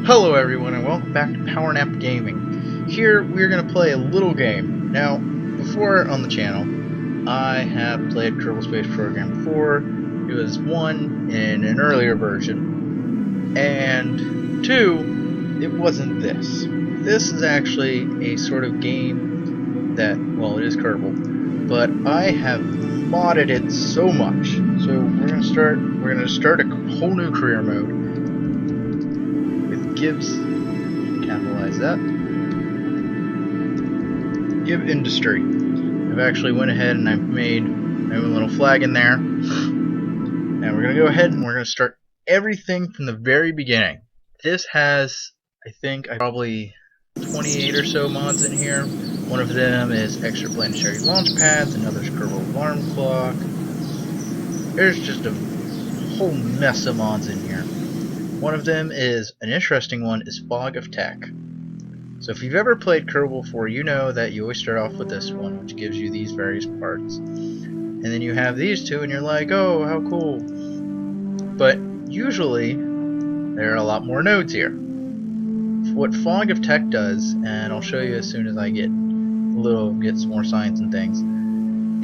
Hello everyone and welcome back to Power Nap Gaming. Here we're going to play a little game. Now, before on the channel, I have played Kerbal Space Program before. It was 1 in an earlier version, and 2, it wasn't this. This is actually a sort of game that, well, it is Kerbal, but I have modded it so much. So we're going to start a whole new career mode. Gibbs, capitalize that. Give Industry. I've actually went ahead and I've made my own little flag in there. Now we're going to go ahead and we're going to start everything from the very beginning. This has, I think, probably 28 or so mods in here. One of them is extraplanetary launch pads, another's Kerbal alarm clock. There's just a whole mess of mods in here. One of them is, an interesting one, is Fog of Tech. So if you've ever played Kerbal before, you know that you always start off with this one, which gives you these various parts. And then you have these two, and you're like, oh, how cool. But usually, there are a lot more nodes here. What Fog of Tech does, and I'll show you as soon as I get some more science and things,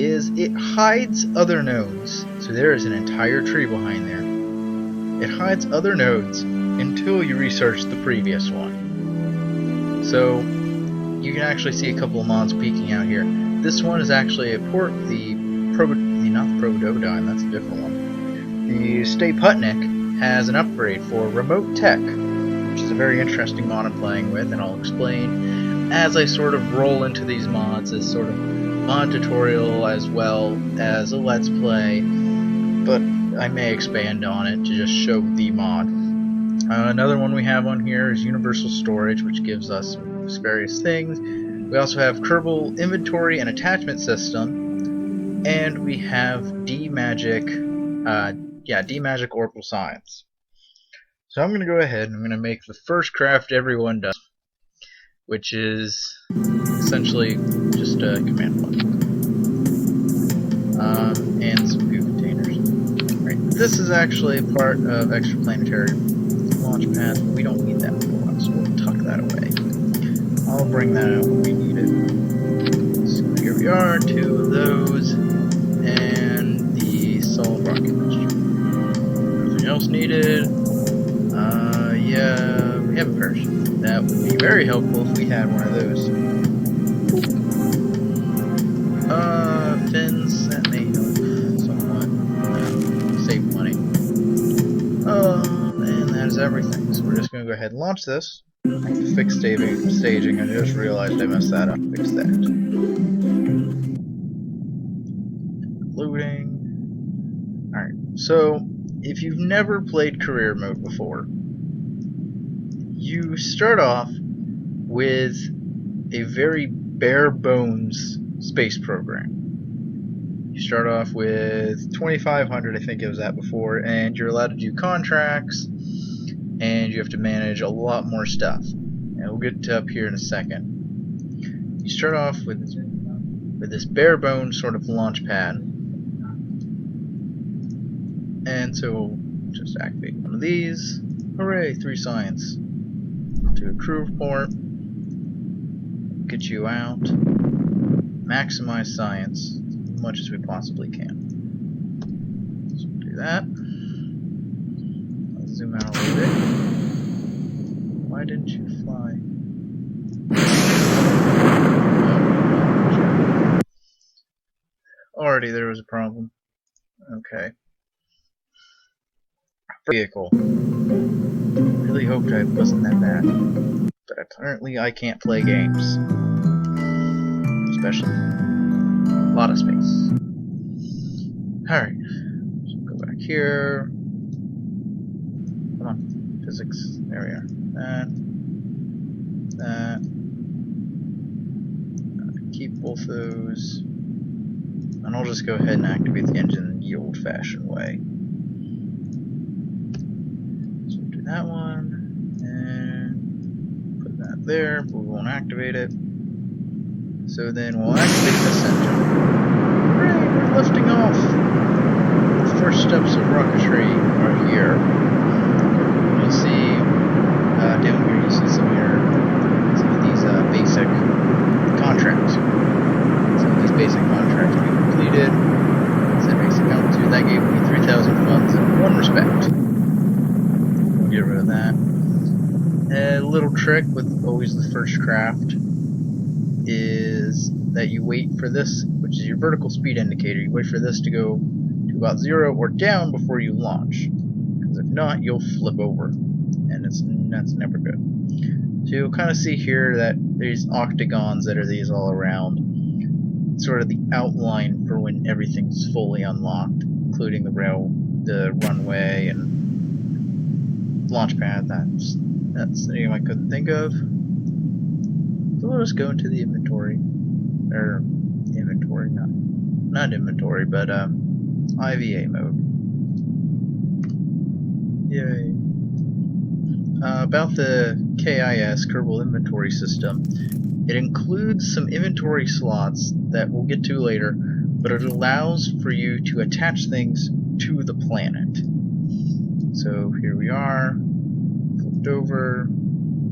is it hides other nodes. So there is an entire tree behind there. It hides other nodes until you research the previous one. So you can actually see a couple of mods peeking out here. This one is actually a port, not the Probododyne, that's a different one. The Stay Putnik has an upgrade for Remote Tech, which is a very interesting mod I'm playing with, and I'll explain as I sort of roll into these mods as sort of mod tutorial as well as a let's play, but I may expand on it to just show the mod. Another one we have on here is Universal Storage, which gives us various things. We also have Kerbal Inventory and Attachment System, and we have D-Magic Orbital Science. So I'm going to go ahead and I'm going to make the first craft everyone does, which is essentially just a command block. And some goo containers. This is actually part of extraplanetary launch pads, but we don't need that for, so we'll tuck that away. I'll bring that out when we need it. So here we are, 2 of those, and the solid rocket booster. Nothing else needed. Yeah, we have a parachute. That would be very helpful if we had one of those. Fins, that may help somewhat. Save money. And that is everything. So we're just going to go ahead and launch this. Fix staging. I just realized I messed that up. Fix that. Loading. Alright, so if you've never played career mode before, you start off with a very bare bones space program. You start off with 2,500, I think it was at before, and you're allowed to do contracts, and you have to manage a lot more stuff. And we'll get to up here in a second. You start off with this bare bones sort of launch pad, and so we'll just activate one of these. Hooray, 3 science. To a crew report. Get you out. Maximize science as much as we possibly can. So we'll do that. I'll zoom out a little bit. Why didn't you fly? Already there was a problem. Okay. Vehicle. Really hoped I wasn't that bad. But apparently I can't play games. Especially a lot of space. Alright, so go back here. Come on, physics. There we are. That. Keep both those. And I'll just go ahead and activate the engine the old-fashioned way. So we'll do that one, and put that there, but we won't activate it. So then we'll activate this engine. Hooray, we're lifting off! The first steps of rocketry are here. You'll see down that. A little trick with always the first craft is that you wait for this, which is your vertical speed indicator. You wait for this to go to about 0 or down before you launch, because if not, you'll flip over, and that's never good. So you'll kind of see here that there's octagons that are these all around, sort of the outline for when everything's fully unlocked, including the runway, and launch pad. That's the name I couldn't think of. So we'll just go into the inventory, or inventory, not inventory, but IVA mode. Yay. About the KIS, Kerbal Inventory System, it includes some inventory slots that we'll get to later, but it allows for you to attach things to the planet. So here we are, flipped over,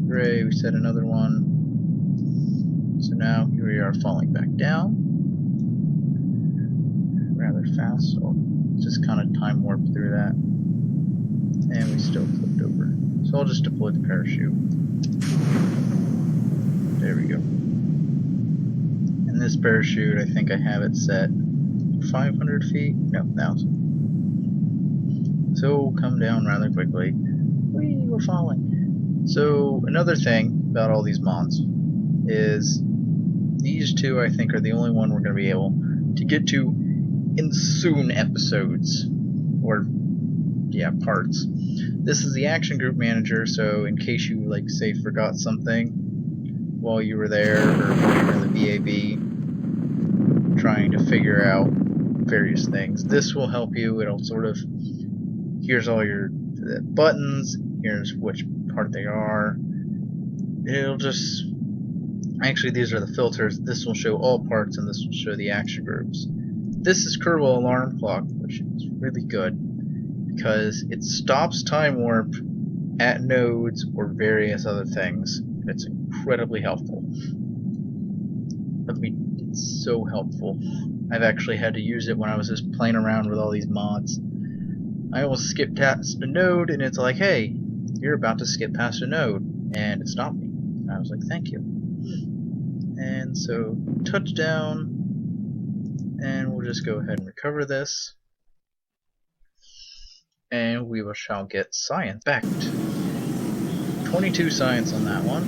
hooray, we set another one. So now here we are falling back down, rather fast, so I'll just kind of time warp through that, and we still flipped over. So I'll just deploy the parachute. There we go. And this parachute, I think I have it set 500 feet? No, 1,000. So we'll come down rather quickly. Whee, we're falling. So another thing about all these mods is these two, I think, are the only one we're going to be able to get to in soon episodes, or yeah, parts. This is the action group manager, so in case you, like, say, forgot something while you were there, or while you were in the VAB trying to figure out various things, this will help you. It'll sort of, here's all your buttons, here's which part they are. It'll just, actually these are the filters. This will show all parts, and this will show the action groups. This is Kerbal Alarm Clock, which is really good because it stops time warp at nodes or various other things. It's incredibly helpful. I mean, it's so helpful. I've actually had to use it when I was just playing around with all these mods. I almost skipped past a node, and it's like, hey, you're about to skip past a node, and it stopped me. And I was like, thank you. And so, touchdown, and we'll just go ahead and recover this. And we shall get science back. 22 science on that one.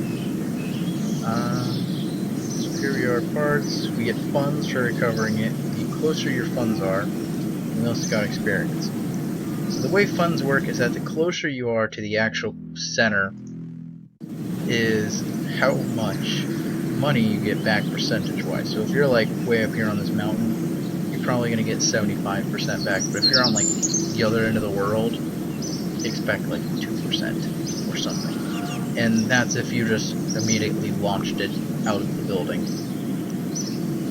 Superior parts, we get funds for recovering it. The closer your funds are, the less you got experience. So the way funds work is that the closer you are to the actual center is how much money you get back percentage-wise. So if you're like way up here on this mountain, you're probably going to get 75% back. But if you're on like the other end of the world, expect like 2% or something. And that's if you just immediately launched it out of the building.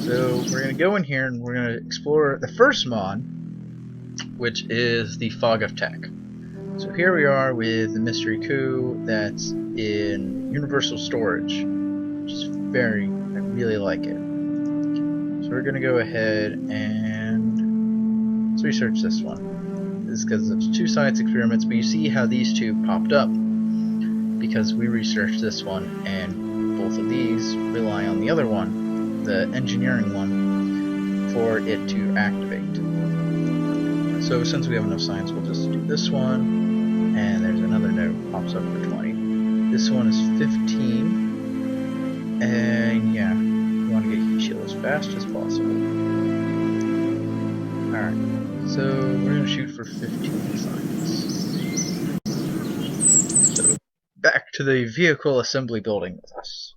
So we're going to go in here and we're going to explore the first mod, which is the Fog of Tech. So here we are with the Mystery Coup that's in Universal Storage, which is I really like it. So we're going to go ahead and let's research this one. This is because it's 2 science experiments, but you see how these two popped up because we researched this one, and both of these rely on the other one, the engineering one, for it to activate. So since we have enough science, we'll just do this one, and there's another note pops up for 20. This one is 15, and yeah, you want to get heat shield as fast as possible. Alright, so we're going to shoot for 15 science. So back to the vehicle assembly building with us.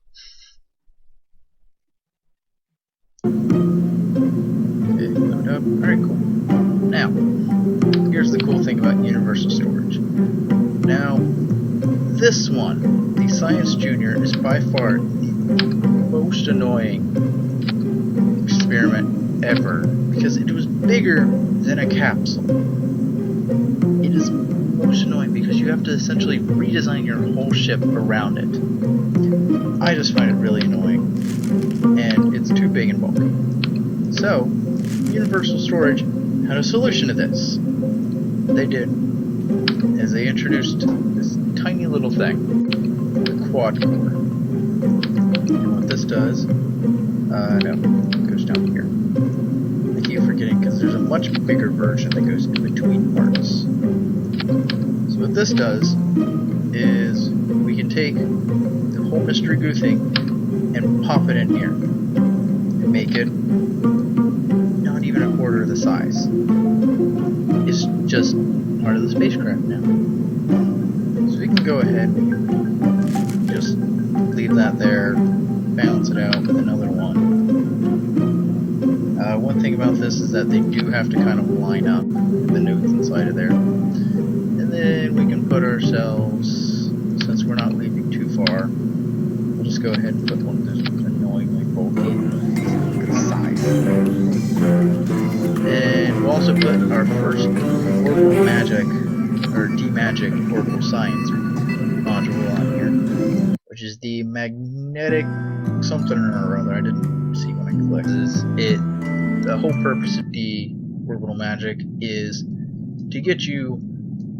Okay, load up. Alright, cool. Now, here's the cool thing about Universal Storage. Now, this one, the Science Junior, is by far the most annoying experiment ever because it was bigger than a capsule. It is most annoying because you have to essentially redesign your whole ship around it. I just find it really annoying, and it's too big and bulky. So, Universal Storage had a solution to this. They did is they introduced this tiny little thing, the quad core. And what this does, no, it goes down here. I keep forgetting because there's a much bigger version that goes in between parts. So what this does is we can take the whole mystery goo thing and pop it in here and make it not even a quarter of the size. It's just part of the spacecraft now. So we can go ahead and just leave that there, balance it out with another one. One thing about this is that they do have to kind of line up the nodes inside of there. And then we can put ourselves, since we're not leaving too far, we'll just go ahead and put one of those annoyingly bulky size. And we'll also put our first orbital magic, or D-magic orbital science module on here, which is the magnetic something or other. I didn't see when I clicked. The whole purpose of D orbital magic is to get you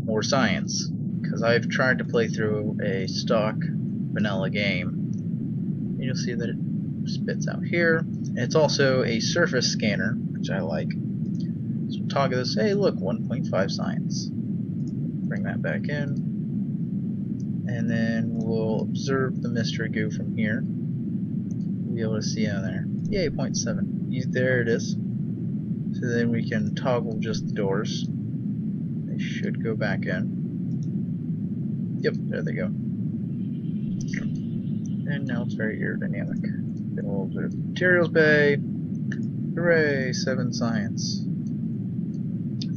more science, because I've tried to play through a stock vanilla game, and you'll see that it spits out here. And it's also a surface scanner, which I like. So we'll toggle this. Hey, look, 1.5 science. Bring that back in, and then we'll observe the mystery goo from here. We'll be able to see on there. Yay, 0.7. There it is. So then we can toggle just the doors. They should go back in. Yep, there they go. And now it's very aerodynamic. Then we'll observe the materials bay. Hooray, 7 science.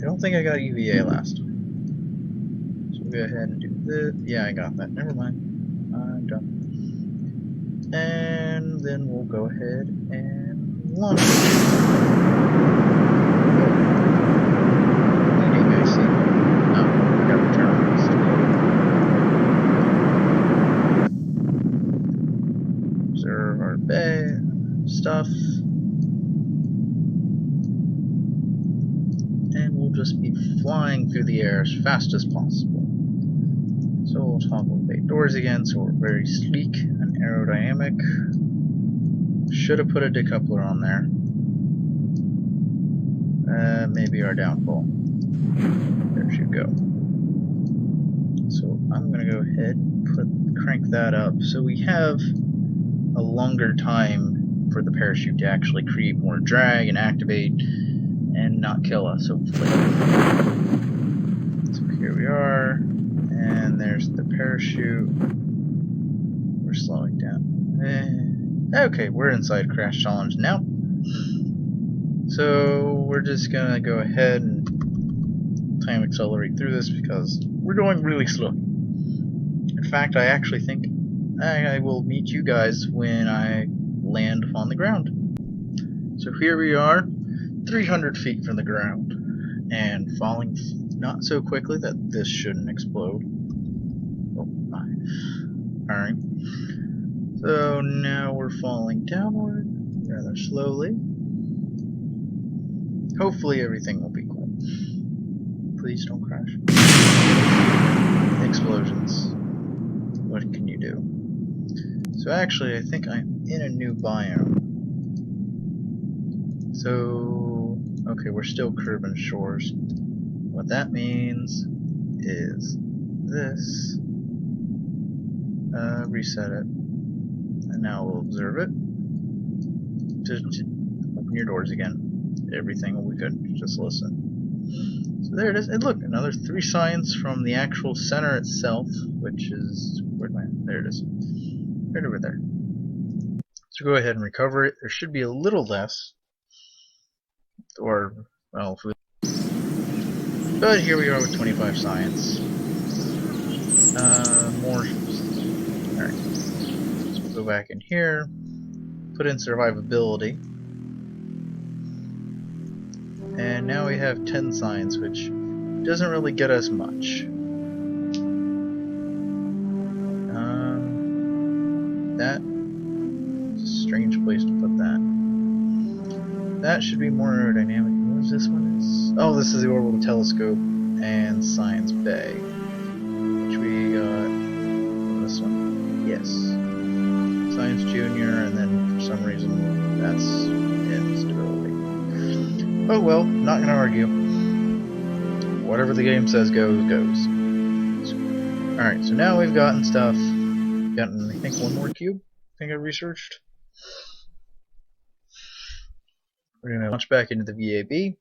I don't think I got EVA last time. So we'll go ahead and do this. Yeah, I got that. Never mind. I'm done. And then we'll go ahead and launch it. Leading, I see. Oh, I gotta turn on this. Observe our bay stuff. And we'll just be flying through the air as fast as possible. So we'll toggle bay doors again, so we're very sleek and aerodynamic. Should have put a decoupler on there. Maybe our downfall. There it should go. So I'm gonna go ahead and crank that up so we have a longer time for the parachute to actually create more drag and activate and not kill us, hopefully. So here we are, and there's the parachute. We're slowing down. Okay, we're inside Crash Challenge now. So we're just gonna go ahead and time accelerate through this because we're going really slow. In fact, I actually think I will meet you guys when I land on the ground. So here we are, 300 feet from the ground, and falling not so quickly that this shouldn't explode. Oh my. Alright. So now we're falling downward rather slowly. Hopefully everything will be cool. Please don't crash. Explosions. What can you do? So actually I think I'm in a new biome. So, okay, we're still Kerbal shores. What that means is this. Reset it. And now we'll observe it. Just open your doors again. Everything will be good. Just listen. So there it is. And look, another 3 science from the actual center itself, which is where'd my there it is. Right over there. So go ahead and recover it. There should be a little less. Or well, but here we are with 25 science. More. Alright. So we'll go back in here. Put in survivability. And now we have 10 science, which doesn't really get us much. That is a strange place to put that. That should be more aerodynamic. What is this one? Oh, this is the orbital telescope and science bay, which we got Yes. Science Junior, and then for some reason that's instability. Oh well, not gonna argue. Whatever the game says goes, goes. Alright, so now we've gotten stuff. Gotten, I think, one more cube. I think I researched. We're gonna launch back into the VAB.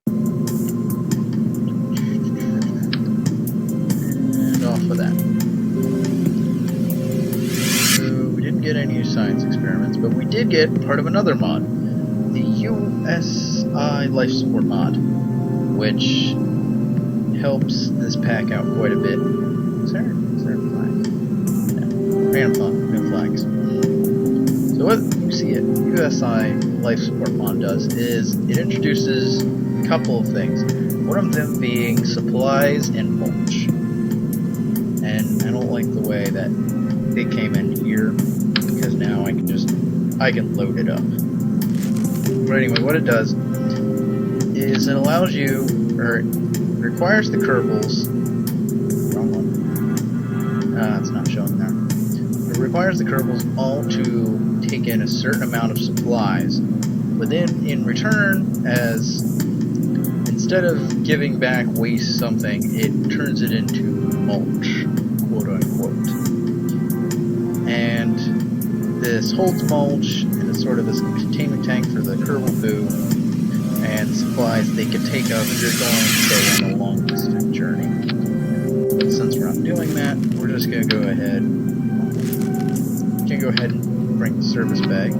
And off with that. So we didn't get any science experiments, but we did get part of another mod. The USI life support mod, which helps this pack out quite a bit. Is there a flag? Yeah. Random flag, no flags. So what you see it, USI life support mod does is it introduces a couple of things. One of them being supplies and mulch. And I don't like the way that they came in here, because now I can load it up. But anyway, what it does is it allows you, or requires the Kerbals. Wrong one. It's not showing there. It requires the Kerbals all to take in a certain amount of supplies, but then in return, as instead of giving back waste something, it turns it into mulch, quote unquote. And this holds mulch, and it's sort of this containment tank for the Kerbal poo and supplies they can take up if you're going, say, on a long distance journey. But since we're not doing that, we're just going to go ahead. And bring the service bag.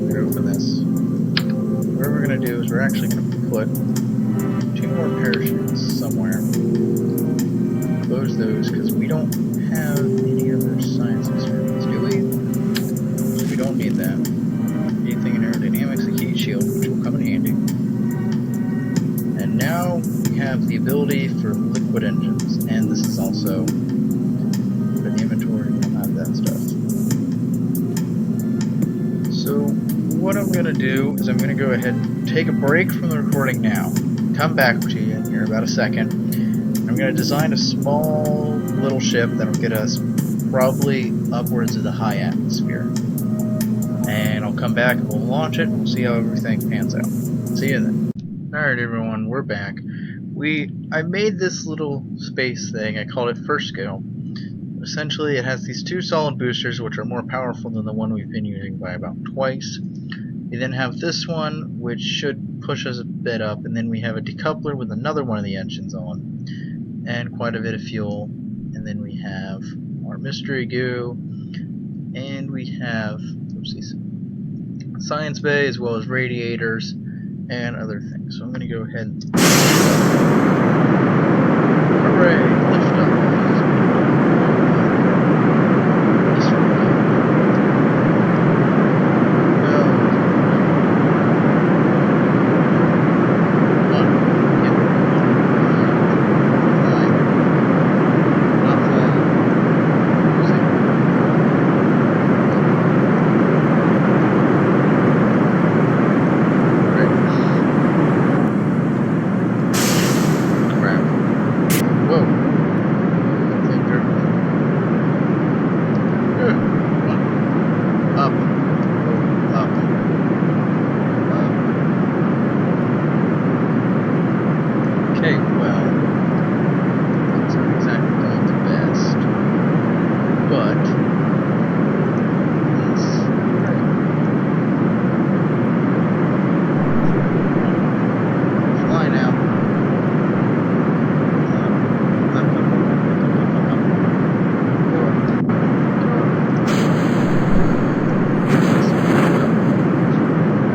We're going to open this. What we're going to do is we're actually going to put 2 more parachutes somewhere. Close those because we don't have any other science experiments, do we? So we don't need that. Anything in aerodynamics, a heat shield, which will come in handy. And now we have the ability for liquid engines, and this is also for the inventory, we don't have that stuff. So what I'm going to do is I'm going to go ahead and take a break from the recording now, come back to you in here about a second. I'm going to design a small little ship that'll get us probably upwards of the high atmosphere. And I'll come back and we'll launch it and we'll see how everything pans out. See you then. Alright everyone, we're back. I made this little space thing, I called it First Scale. Essentially it has these 2 solid boosters which are more powerful than the one we've been using by about twice. We then have this one which should push us a bit up, and then we have a decoupler with another one of the engines on, and quite a bit of fuel. And then we have our mystery goo, and we have science bay as well as radiators and other things. So I'm going to go ahead and hooray, lift up. Okay, well, it's not exactly going the best, but it's fly now.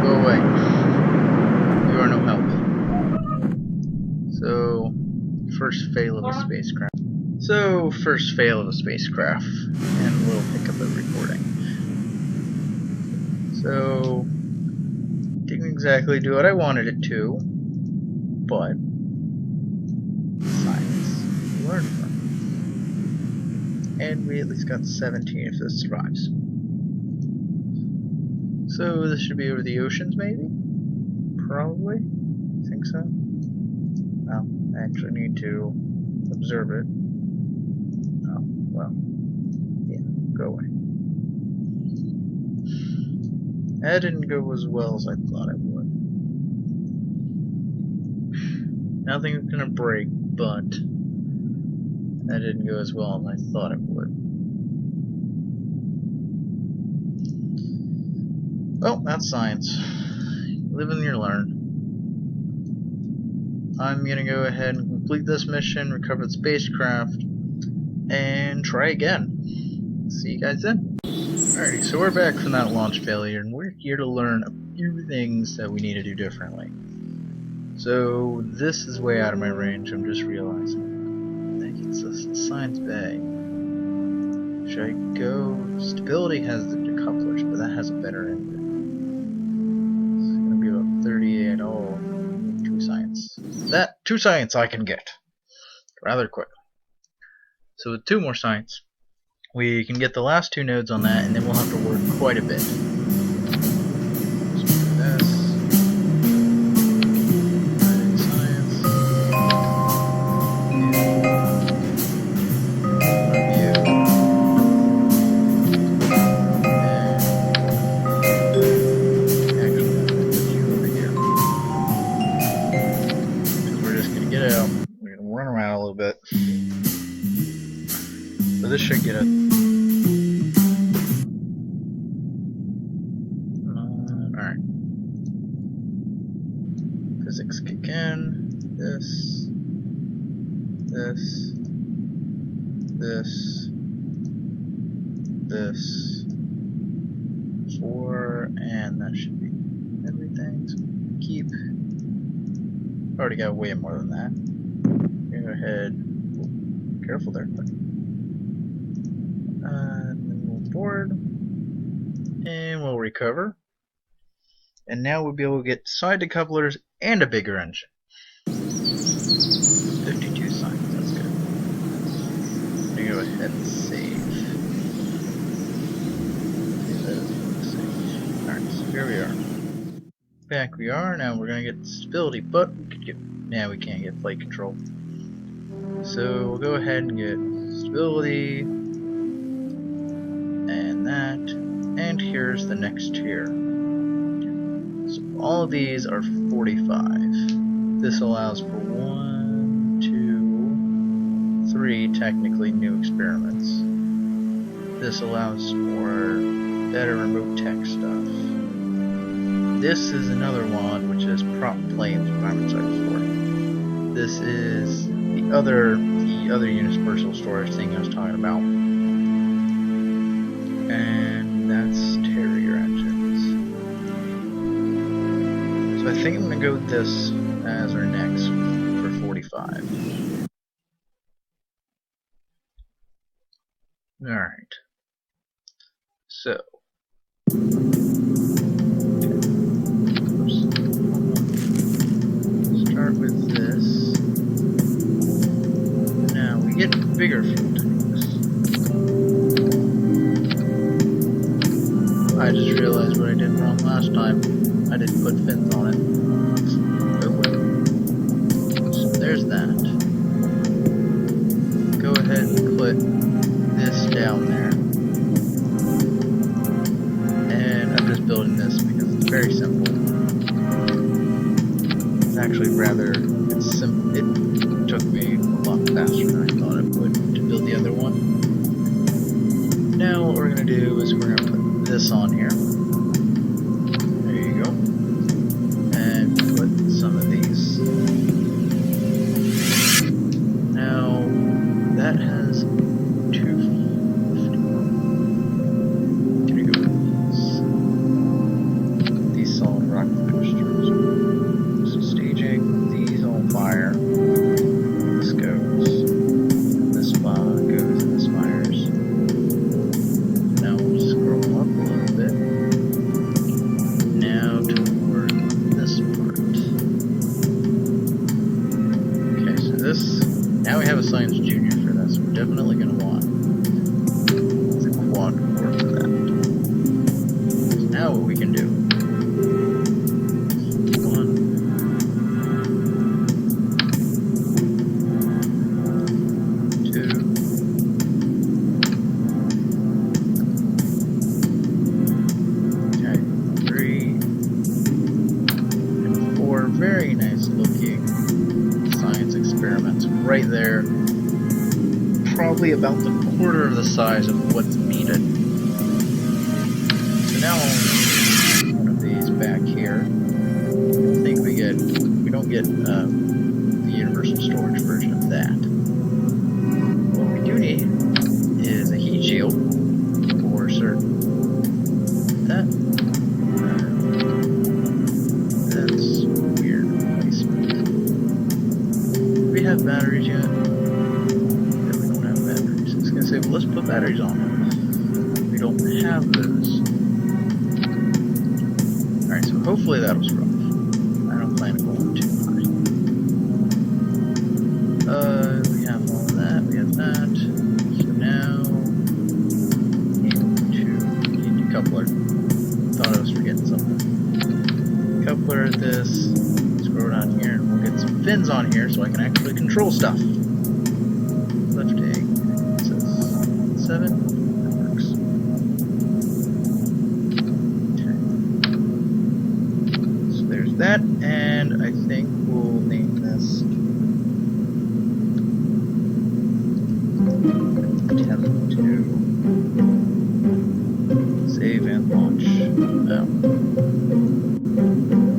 Go away. You are no help. So, first fail of a spacecraft. And we'll pick up a recording. So, didn't exactly do what I wanted it to, but science, we learned from it. And we at least got 17 if this survives. So, this should be over the oceans, maybe? Probably? I think so. Well, I actually need to observe it. Oh, well. Yeah, go away. That didn't go as well as I thought it would. Nothing's gonna break, but that didn't go as well as I thought it would. Well, that's science. Live and you learn. I'm gonna go ahead and complete this mission, recover the spacecraft, and try again. See you guys then. Alrighty, so we're back from that launch failure, and we're here to learn a few things that we need to do differently. So, this is way out of my range, I'm just realizing. I think it's a science bay. Should I go? Stability has the decouplers, but that has a better engine. It's gonna be about 38. Oh, 2 science. That 2 science I can get rather quick. So with 2 more science, we can get the last 2 nodes on that, and then we'll have to work quite a bit. So do this. Science. Review. And actually, I'm going to put you over here. Because we're just going to get out. We're going to run around a little bit. So this should get it. Alright. Physics kick in. This. 4, and that should be everything. So keep. Already got way more than that. Go ahead. Ooh, careful there. And then we'll board, and we'll recover. And now we'll be able to get side decouplers and a bigger engine. 52 signs, that's good. I'm gonna go ahead and save. Alright, so here we are. Back we are, now we're gonna get stability, but we could get, now we can't get flight control. So we'll go ahead and get stability, and that, and here's the next tier. So all of these are 45. This allows for 1, 2, 3 technically new experiments. This allows for better remote tech stuff. This is another one which is prop planes, which I'm excited for. This is the other universal storage thing I was talking about. And that's Terrier engines. So I think I'm going to go with this as our next for 45. Alright. So. Start with this. Now we get bigger fuel tanks. I just realized what I did wrong last time. I didn't put fins on it. Oh well. So there's that. Go ahead and put this down there. And I'm just building this because it's very simple. It's actually rather, it's simple. It took me a lot faster than I thought it would to build the other one. Now what we're going to do is we're going to put this on here. There you go. And put some of these. Now that has 250. Gonna go with these solid rocket boosters. So staging these on fire. This goes. This goes and this fires. Now we'll scroll up a little bit. roughly about the quarter of the size of what's needed. So now I'll need one of these back here. I don't think we don't get the universal storage version of that. What we do need is a heat shield for certain. That's weird placement. Do we have batteries yet? Yeah, we don't have batteries. I was gonna say, well, let's put batteries on them. We don't have those. Alright, so hopefully that'll scrub. I don't plan to go on too high. We have all of that, we have that. So now, need a coupler. Thought I was forgetting something. Coupler at this, scroll down here, and we'll get some fins on here so I can actually control stuff. Lifting, it says 7, that works. There's that, and I think we'll name this attempt to save and launch. Oh.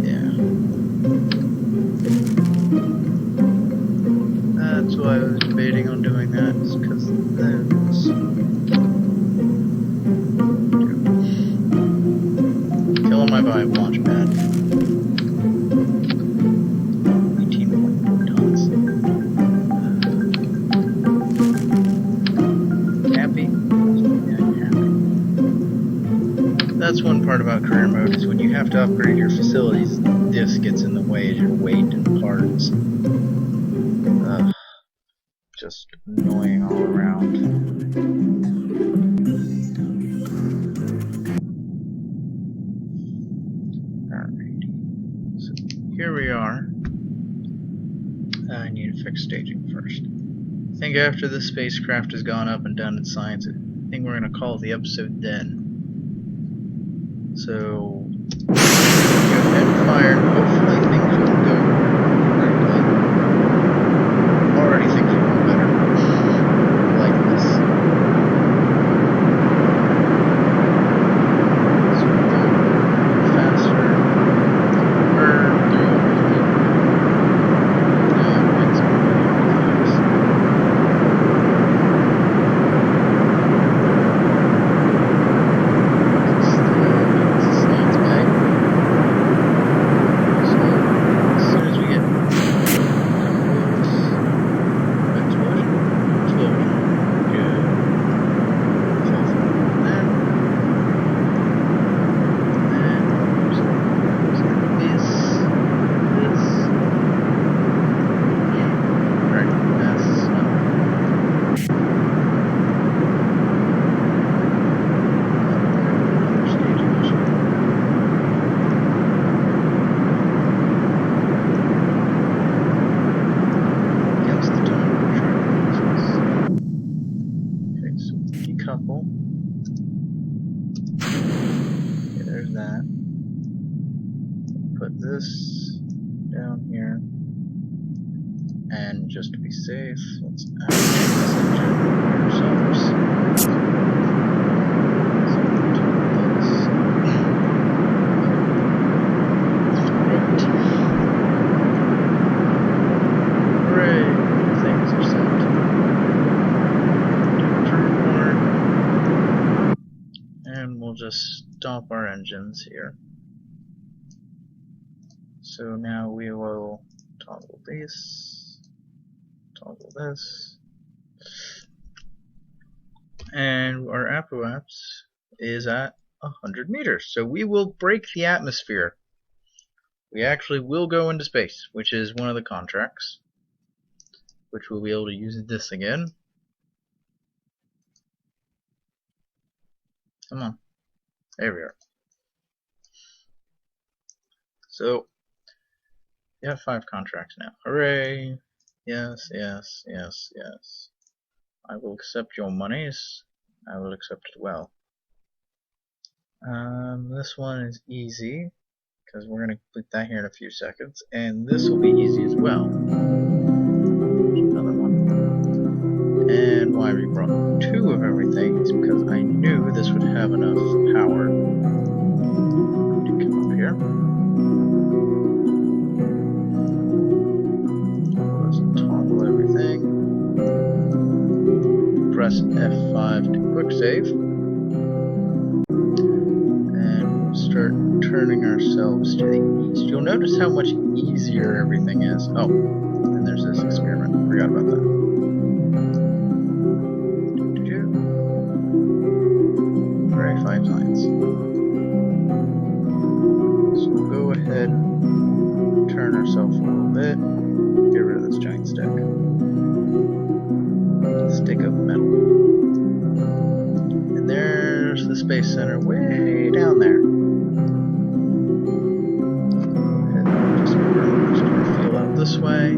Yeah. That's why I was debating on doing that, is because there's killing my vibe launch pad. 18.4 tons. Happy? Yeah, happy. That's one part about career mode, is when you have to upgrade your facilities, this gets in the way of your weight and parts. Just annoying all around. Alright. So here we are. I need to fix staging first. I think after this spacecraft has gone up and done its science, I think we're going to call the episode then. So, go ahead and fire. Hopefully things will go correctly. Already things are going better. I like this. So we go faster. Burn through everything. This down here, and just to be safe, let's activate this engine ourselves. Hooray! Things are set. Turn forward, and we'll just stop our engines here. So now we will toggle this, and our apoapse is at 100 meters. So we will break the atmosphere. We actually will go into space, which is one of the contracts, which we'll be able to use this again. Come on. There we are. So, we have 5 contracts now. Hooray! Yes, yes, yes, yes. I will accept your monies. I will accept it well. This one is easy, because we're going to complete that here in a few seconds. And this will be easy as well. Another one. And why we brought 2 of everything, is because I knew this would have enough power to come up here. Let's toggle everything. Press F5 to quick save. And we'll start turning ourselves to the east. You'll notice how much easier everything is. Oh, and there's this experiment. Forgot about that. Verify science. So we'll go ahead and turn ourselves a little bit. Get rid of this giant stick. Stick of metal. And there's the Space Center way down there. And just feel out this way.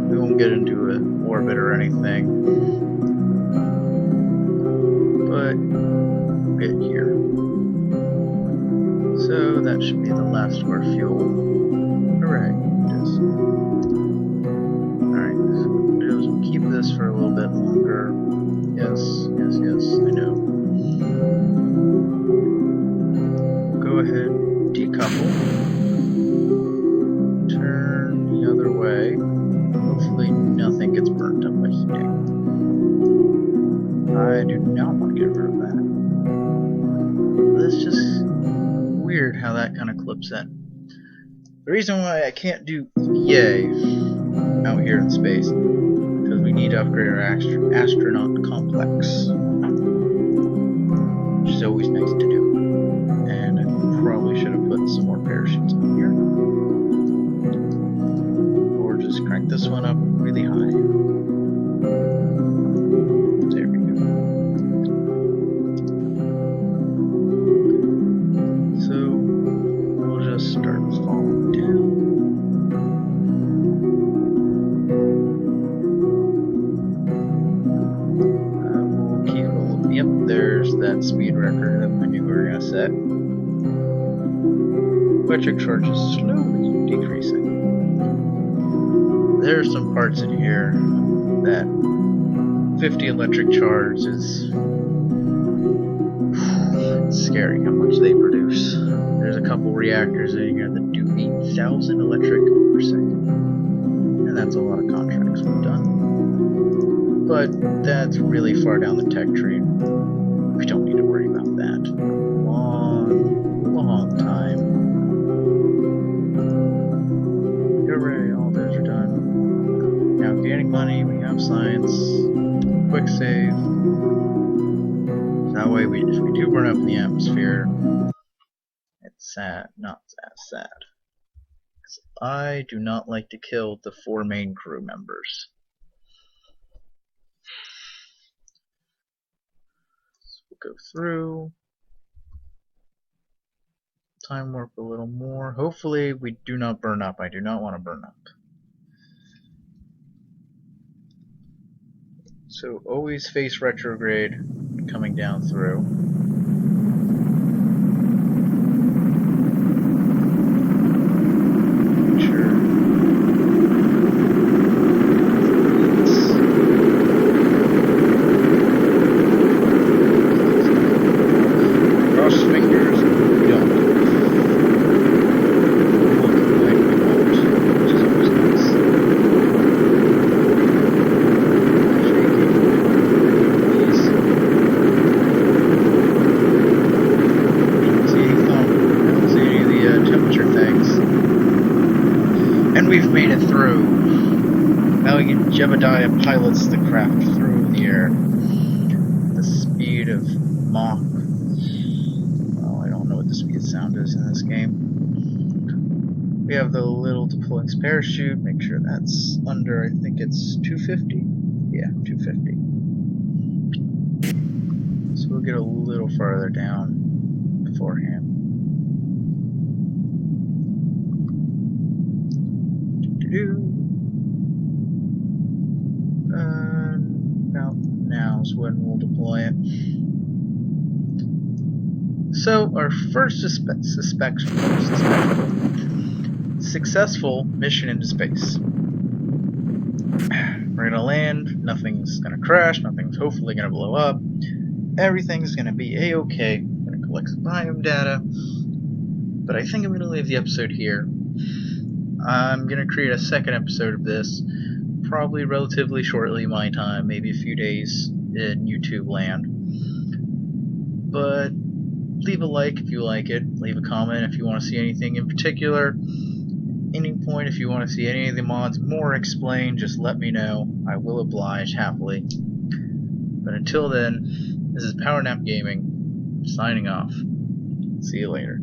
We won't get into an orbit or anything. But we'll get here. So that should be the last of our fuel. Hooray. Just alright, so what we'll do is we'll keep this for a little bit longer. Yes, I know. Go ahead, decouple. Turn the other way. Hopefully nothing gets burnt up by heating. I do not want to get rid of that. That's just weird how that kind of clips in. The reason why I can't do EVA out here in space is because we need to upgrade our astronaut complex, which is always nice to do. And I probably should have put some more parachutes on here, or just crank this one up really high. There we go. So we'll just start falling down. We'll keep a little. Yep, there's that speed record that I knew we were gonna set. Electric charge is slowly decreasing. There are some parts in here that 50 electric charge is scary how much they produce. There's a couple reactors in here that do 8,000 electric per second. And that's a lot of contracts we've done. But that's really far down the tech tree. We don't need to worry about that. Long time. Hooray, all those are done. Now gaining money, we have science. Quick save. That way, if we do burn up in the atmosphere, it's sad, not as sad. Because I do not like to kill the 4 main crew members. So we'll go through. Time warp a little more. Hopefully, we do not burn up. I do not want to burn up. So always face retrograde coming down through. Sure. Cross fingers. We don't. Looking like we won't, which is always nice. And we've made it through. Valiant Jebediah pilots the craft through the air. The speed of Mach. Oh, I don't know what the speed of sound is in this game. We have the little deploying parachute. Make sure that's under, I think it's 250. Yeah, 250. So we'll get a little farther down beforehand. About now's when we'll deploy it. So our first successful mission into space. We're gonna land, nothing's gonna crash, nothing's hopefully gonna blow up. Everything's gonna be a-okay. I'm gonna collect some biome data. But I think I'm gonna leave the episode here. I'm gonna create a second episode of this, probably relatively shortly my time, maybe a few days in YouTube land. But leave a like if you like it, leave a comment if you want to see anything in particular. Any point if you want to see any of the mods more explained, just let me know. I will oblige happily. But until then, this is PowerNap Gaming, signing off. See you later.